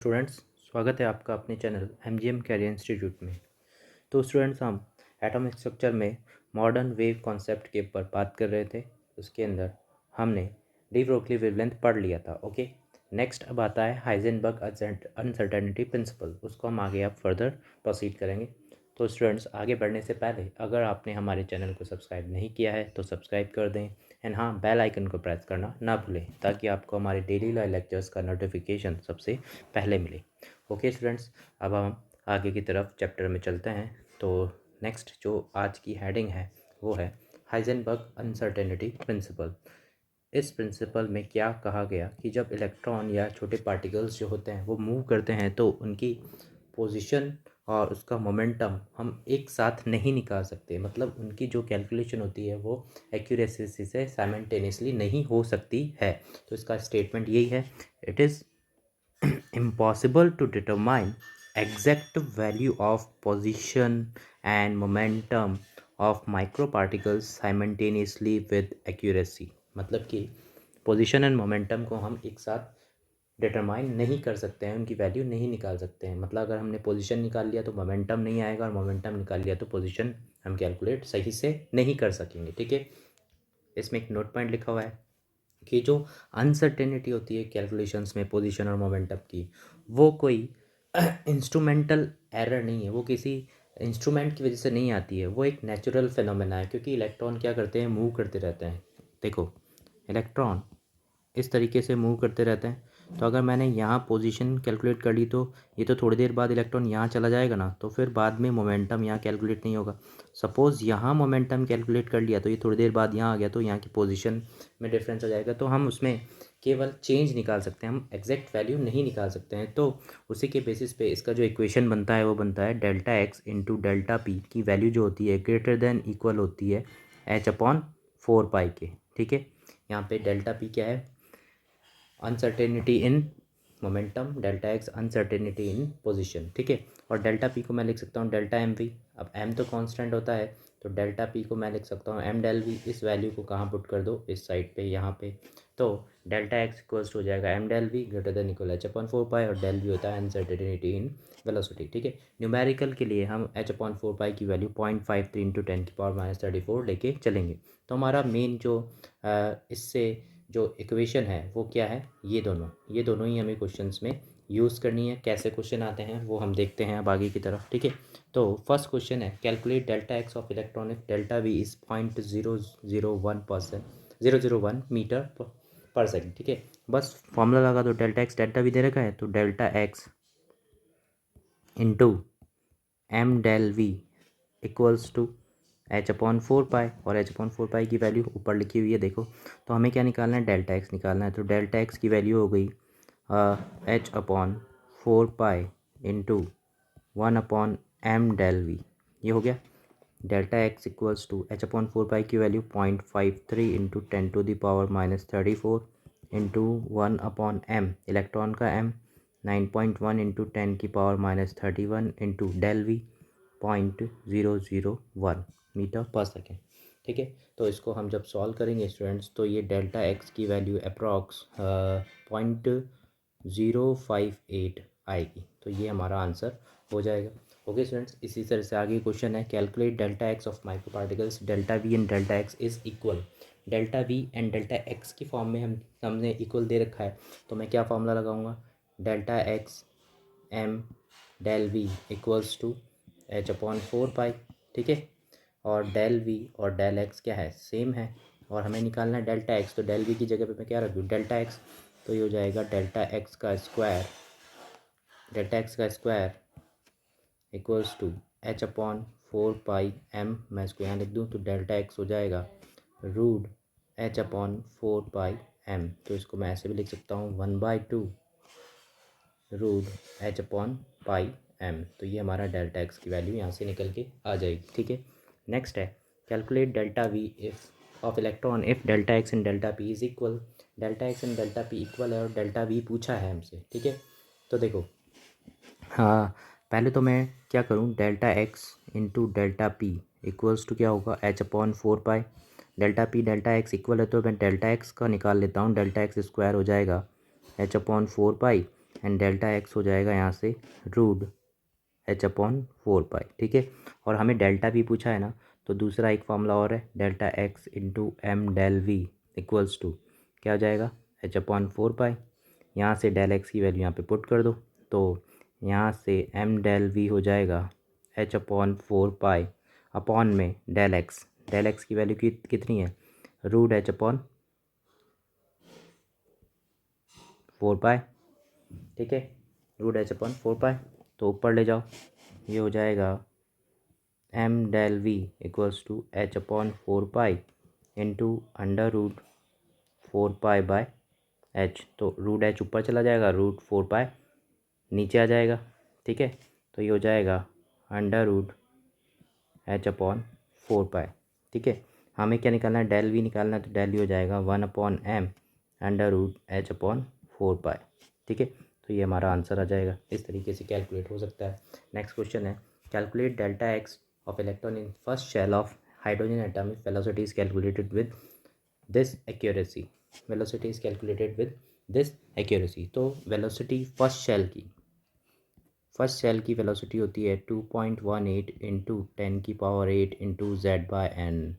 Students, स्वागत है आपका अपने चैनल एमजीएम कैरियर इंस्टीट्यूट में। तो स्टूडेंट्स, हम एटॉमिक स्ट्रक्चर में मॉडर्न वेव कॉन्सेप्ट के ऊपर बात कर रहे थे। उसके अंदर हमने डी ब्रोगली वेवलेंथ पढ़ लिया था। ओके, नेक्स्ट अब आता है हाइजेनबर्ग अनसर्टेनिटी प्रिंसिपल। उसको हम आगे अब फर्दर प्रोसीड करेंगे। तो स्टूडेंट्स, आगे बढ़ने से पहले अगर आपने हमारे चैनल को सब्सक्राइब नहीं किया है तो सब्सक्राइब कर दें एंड हाँ, बेल आइकन को प्रेस करना ना भूलें ताकि आपको हमारे डेली लाइव लेक्चर्स का नोटिफिकेशन सबसे पहले मिले। ओके स्टूडेंट्स, अब हम आगे की तरफ चैप्टर में चलते हैं। तो नेक्स्ट जो आज की हेडिंग है वो है हाइजेनबर्ग अनसर्टेनिटी प्रिंसिपल। इस प्रिंसिपल में क्या कहा गया कि जब इलेक्ट्रॉन या छोटे पार्टिकल्स जो होते हैं वो मूव करते हैं तो उनकी पोजीशन और उसका मोमेंटम हम एक साथ नहीं निकाल सकते। मतलब उनकी जो कैलकुलेशन होती है वो एक्यूरेसी से साइमल्टेनियसली नहीं हो सकती है। तो इसका स्टेटमेंट यही है, it is impossible to determine exact value of position and momentum of microparticles simultaneously with accuracy। मतलब कि पोजीशन एंड मोमेंटम को हम एक साथ डिटरमाइन नहीं कर सकते हैं, उनकी वैल्यू नहीं निकाल सकते हैं। मतलब अगर हमने पोजीशन निकाल लिया तो मोमेंटम नहीं आएगा और मोमेंटम निकाल लिया तो पोजीशन हम कैलकुलेट सही से नहीं कर सकेंगे। ठीक है, इसमें एक नोट पॉइंट लिखा हुआ है कि जो अनसर्टेनिटी होती है कैलकुलेशंस में पोजीशन और मोमेंटम की, वो कोई इंस्ट्रूमेंटल एरर नहीं है, वो किसी इंस्ट्रूमेंट की वजह से नहीं आती है, वो एक नेचुरल फिनोमेना है। क्योंकि इलेक्ट्रॉन क्या करते हैं, मूव करते रहते हैं। देखो, इलेक्ट्रॉन इस तरीके से मूव करते रहते हैं। तो अगर मैंने यहाँ पोजीशन कैलकुलेट कर ली तो ये तो थोड़ी देर बाद इलेक्ट्रॉन यहाँ चला जाएगा ना, तो फिर बाद में मोमेंटम यहाँ कैलकुलेट नहीं होगा। सपोज़ यहाँ मोमेंटम कैलकुलेट कर लिया तो ये थोड़ी देर बाद यहाँ आ गया तो यहाँ की पोजीशन में डिफरेंस आ जाएगा। तो हम उसमें केवल चेंज निकाल सकते हैं, हम एग्जैक्ट वैल्यू नहीं निकाल सकते हैं। तो उसी के बेसिस पे इसका जो इक्वेशन बनता है वो बनता है delta x into delta P की वैल्यू जो होती है ग्रेटर देन इक्वल होती है एच अपॉन 4 पाई के। ठीक है, यहाँ पे डेल्टा पी क्या है, uncertainty in momentum, delta x uncertainty in position. ठीक है, और डेल्टा पी को मैं लिख सकता हूँ डेल्टा एम वी। अब एम तो कांस्टेंट होता है तो डेल्टा पी को मैं लिख सकता हूँ एम डेल वी। इस वैल्यू को कहाँ पुट कर दो, इस साइड पे, यहाँ पे। तो डेल्टा एक्स इक्वल्स हो जाएगा M del V greater than equal H upon 4 pi, और डेल वी होता है अनसर्टेनिटी इन वेलोसिटी। ठीक है, न्यूमेरिकल के लिए हम एच अपॉन 4 पाई की वैल्यू 0.53 इंटू 10⁻⁻34 लेके चलेंगे। तो हमारा मेन जो इससे जो इक्वेशन है वो क्या है, ये दोनों ही हमें क्वेश्चंस में यूज़ करनी है। कैसे क्वेश्चन आते हैं वो हम देखते हैं अब आगे की तरफ। ठीक है, तो फर्स्ट क्वेश्चन है calculate delta X of electron if delta V is 0.001 पर सेकेंड। ठीक है, बस फॉर्मूला लगा दो, डेल्टा एक्स डेल्टा वी दे रखा है तो delta x into M del V equals to H upon 4 pi, और एच अपॉन 4 पाई की वैल्यू ऊपर लिखी हुई है देखो। तो हमें क्या निकालना है, डेल्टा एक्स निकालना है। तो डेल्टा एक्स की वैल्यू हो गई H upon 4 pi into 1/m del v। ये हो गया delta X equals to H upon 4 pi की value 0.53 into 10⁻⁻34 into 1/m, electron का m 9.1 into 10⁻⁻31 into del V 0.001 meter पर सेकेंड। ठीक है, तो इसको हम जब सॉल्व करेंगे स्टूडेंट्स तो ये डेल्टा एक्स की वैल्यू अप्रॉक्स 0.058 आएगी। तो ये हमारा आंसर हो जाएगा। ओके स्टूडेंट्स, इसी तरह से आगे क्वेश्चन है calculate delta X of micro particles delta we and delta x is equal. Delta we and delta x की फॉर्म में हमने इक्वल दे रखा है, तो मैं क्या फॉर्मूला लगाऊंगा, delta X M del V equals to H upon 4 pi. ठीक है, और डेल वी और डेल एक्स क्या है, सेम है, और हमें निकालना है डेल्टा एक्स। तो डेल वी की जगह पे मैं क्या रख दूँ, डेल्टा एक्स। तो ये हो जाएगा डेल्टा एक्स का स्क्वायर, डेल्टा एक्स का square equals to H upon 4 pi m। मैं इसको यहाँ लिख दूँ तो डेल्टा एक्स हो जाएगा root H upon 4 pi m। तो इसको मैं ऐसे भी लिख सकता हूँ 1/2 root H upon pi m। तो ये हमारा डेल्टा एक्स की वैल्यू यहाँ से निकल के आ जाएगी। ठीक है, नेक्स्ट है calculate delta we if of electron if delta x and delta P is equal. Delta x and delta P equal है और डेल्टा वी पूछा है हमसे। ठीक है, तो देखो, हाँ, पहले तो मैं क्या करूँ, delta x into delta p equals to क्या होगा, H upon 4 pi. Delta p delta x equal है तो मैं डेल्टा एक्स का निकाल लेता हूँ, डेल्टा एक्स स्क्वायर हो जाएगा H upon 4 pi and delta x हो जाएगा यहाँ से रूट h/4 पाई, ठीक है। और हमें डेल्टा भी पूछा है ना, तो दूसरा एक फॉर्मूला और है, delta x into M del V equals to क्या हो जाएगा, h/4 पाई। यहाँ से डेल एक्स की वैल्यू यहाँ पे पुट कर दो, तो यहाँ से एम डेल वी हो जाएगा h/4 पाई अपॉन में डेल एक्स की वैल्यू कितनी है, रूट h/4 पाई, ठीक है, रूट h/4 पाई। तो ऊपर ले जाओ, ये हो जाएगा M del V equals to h/4 pi into under root 4 पाई/h। तो रूट h ऊपर चला जाएगा, रूट 4 पाई नीचे आ जाएगा, ठीक है। तो ये हो जाएगा अंडर रूट h/4 पाई, ठीक है। हमें क्या निकालना है, डेल वी निकालना है, तो डेल वी हो जाएगा 1/m अंडर रूट h/4 पाई, ठीक है। तो ये हमारा आंसर आ जाएगा। इस तरीके से कैलकुलेट हो सकता है। नेक्स्ट क्वेश्चन है, calculate delta X of electron in first shell of hydrogen atom if velocity is calculated with this accuracy. Velocity is calculated with this accuracy. तो वेलोसिटी फर्स्ट शेल की वेलोसिटी होती है 2.18 into 10⁸ into z/n।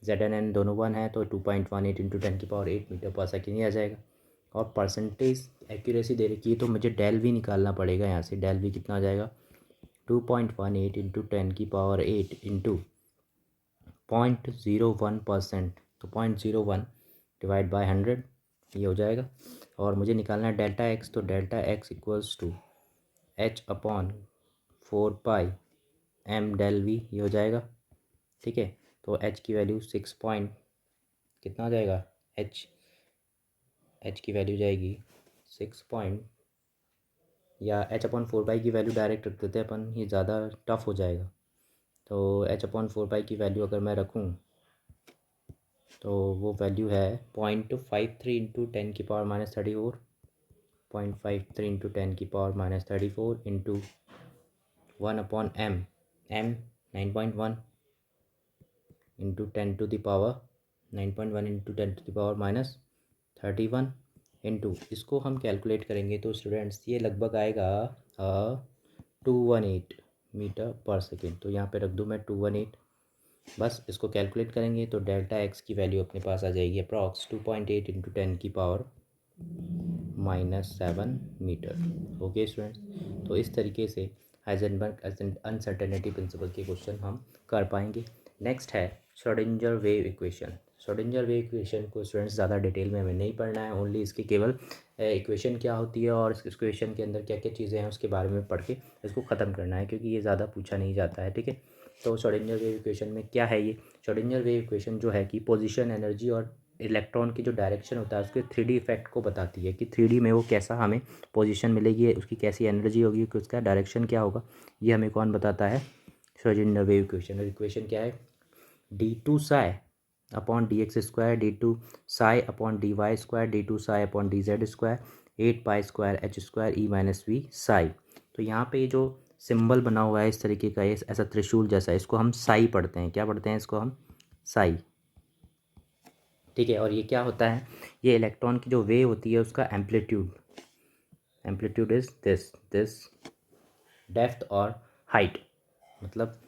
z/n दोनों 1 है, तो 2.18 into 10⁸ metre पर second ही आ जाएगा। और परसेंटेज एक्यूरेसी दे रखी है, तो मुझे डेल वी निकालना पड़ेगा। यहाँ से डेल वी कितना आ जाएगा, 2.18 इंटू 10⁸ इंटू 0.01%, तो 0.01 डिवाइड बाय 100 ये हो जाएगा। और मुझे निकालना है डेल्टा एक्स, तो delta X equals to h/4 pi M del V ये हो जाएगा, ठीक है। तो h की वैल्यू 6 पॉइंट कितना आ जाएगा, h की वैल्यू जाएगी 6 पॉइंट, या h/4 पाई की वैल्यू डायरेक्ट रख देते हैं अपन, ये ज़्यादा टफ हो जाएगा। तो h/4 पाई की वैल्यू अगर मैं रखूँ तो वो वैल्यू है 0.53 into 10⁻34, 0.53 into 10⁻34 into 1/m, m 9.1 into 10⁻9.1 into 10⁻31 into, इसको हम कैलकुलेट करेंगे तो स्टूडेंट्स ये लगभग आएगा 218 मीटर पर सेकेंड। तो यहाँ पे रख दूँ मैं 218, बस इसको कैलकुलेट करेंगे तो डेल्टा एक्स की वैल्यू अपने पास आ जाएगी approx 2.8 into 10⁻⁻7 meter. Okay students, तो इस तरीके से हाइजेनबर्ग अनसर्टेनिटी प्रिंसिपल के क्वेश्चन हम कर पाएंगे। नेक्स्ट है Schrodinger wave equation. Schrodinger wave equation को स्टूडेंट्स ज़्यादा डिटेल में हमें नहीं पढ़ना है, ओनली इसकी केवल इक्वेशन क्या होती है और इस इक्वेशन के अंदर क्या क्या चीज़ें हैं उसके बारे में पढ़ के इसको ख़त्म करना है, क्योंकि ये ज़्यादा पूछा नहीं जाता है, ठीक है। तो श्रोडिंगर वेव इक्वेशन में क्या है, ये श्रोडिंगर वेव इक्वेशन जो है कि पोजीशन, एनर्जी और इलेक्ट्रॉन की जो डायरेक्शन होता है उसके 3D इफेक्ट को बताती है कि 3D में वो कैसा हमें पोजीशन मिलेगी, उसकी कैसी एनर्जी होगी, कि उसका डायरेक्शन क्या होगा, ये हमें कौन बताता है, श्रोडिंगर वेव इक्वेशन। और इक्वेशन क्या है, d2 psi/dx² d2 psi/dy² d2 psi/dz² 8 pi² h² e - v psi। तो यहाँ पे जो सिंबल बना हुआ है इस तरीके का, ये ऐसा त्रिशूल जैसा, इसको हम साई पढ़ते हैं। क्या पढ़ते हैं इसको हम, साई, ठीक है। और ये क्या होता है, ये इलेक्ट्रॉन की जो वेव होती है उसका एम्पलीट्यूड इज दिस डेप्थ और हाइट, मतलब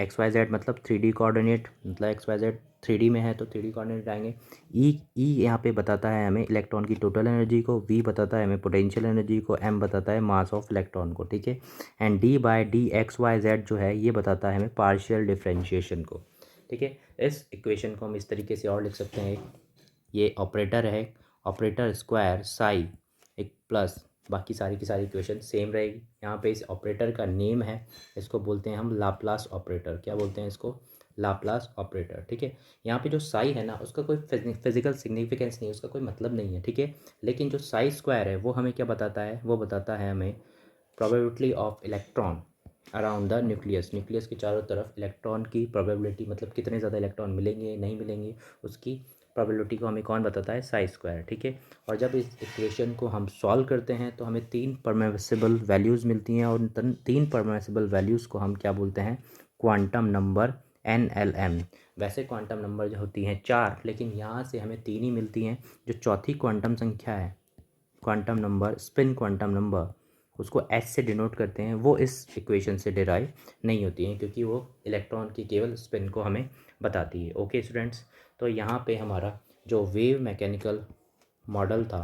XYZ मतलब 3D कोऑर्डिनेट, मतलब XYZ 3D में है तो 3D कोऑर्डिनेट आएंगे। ई यहाँ पे बताता है हमें इलेक्ट्रॉन की टोटल एनर्जी को, V बताता है हमें पोटेंशियल एनर्जी को, M बताता है मास ऑफ इलेक्ट्रॉन को, ठीक है। एंड D/dXYZ जो है ये बताता है हमें पार्शियल डिफरेंशिएशन को, ठीक है। इस इक्वेशन को हम इस तरीके से और लिख सकते हैं, ये ऑपरेटर है, ऑपरेटर स्क्वायर साई एक प्लस बाकी सारी की सारी इक्वेशन सेम रहेगी। यहाँ पे इस ऑपरेटर का नेम है, इसको बोलते हैं हम लाप्लास ऑपरेटर। क्या बोलते हैं इसको, लाप्लास ऑपरेटर, ठीक है। यहाँ पे जो साई है ना उसका कोई फिजिकल सिग्निफिकेंस नहीं है, उसका कोई मतलब नहीं है, ठीक है। लेकिन जो साई स्क्वायर है वो हमें क्या बताता है, वो बताता है हमें probability of electron around the nucleus के चारों तरफ इलेक्ट्रॉन की प्रोबेबिलिटी, मतलब कितने ज़्यादा इलेक्ट्रॉन मिलेंगे नहीं मिलेंगे उसकी प्रोबेबिलिटी को हमें कौन बताता है, साई स्क्वायर, ठीक है। और जब इस इक्वेशन को हम सॉल्व करते हैं तो हमें 3 परमिसिबल वैल्यूज़ मिलती हैं, और 3 परमिसिबल वैल्यूज़ को हम क्या बोलते हैं, क्वांटम नंबर NLM। वैसे क्वांटम नंबर जो होती हैं 4, लेकिन यहाँ से हमें 3 ही मिलती हैं। जो चौथी क्वांटम संख्या है quantum number, spin quantum number, उसको एच से डिनोट करते हैं, वो इस इक्वेशन से डिराइव नहीं होती हैं, क्योंकि वो इलेक्ट्रॉन की केवल स्पिन को हमें बताती है। ओके स्टूडेंट्स, तो यहाँ पे हमारा जो वेव मैकेनिकल मॉडल था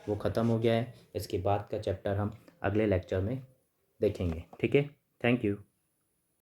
वो ख़त्म हो गया है। इसके बाद का चैप्टर हम अगले लेक्चर में देखेंगे। ठीक है, थैंक यू।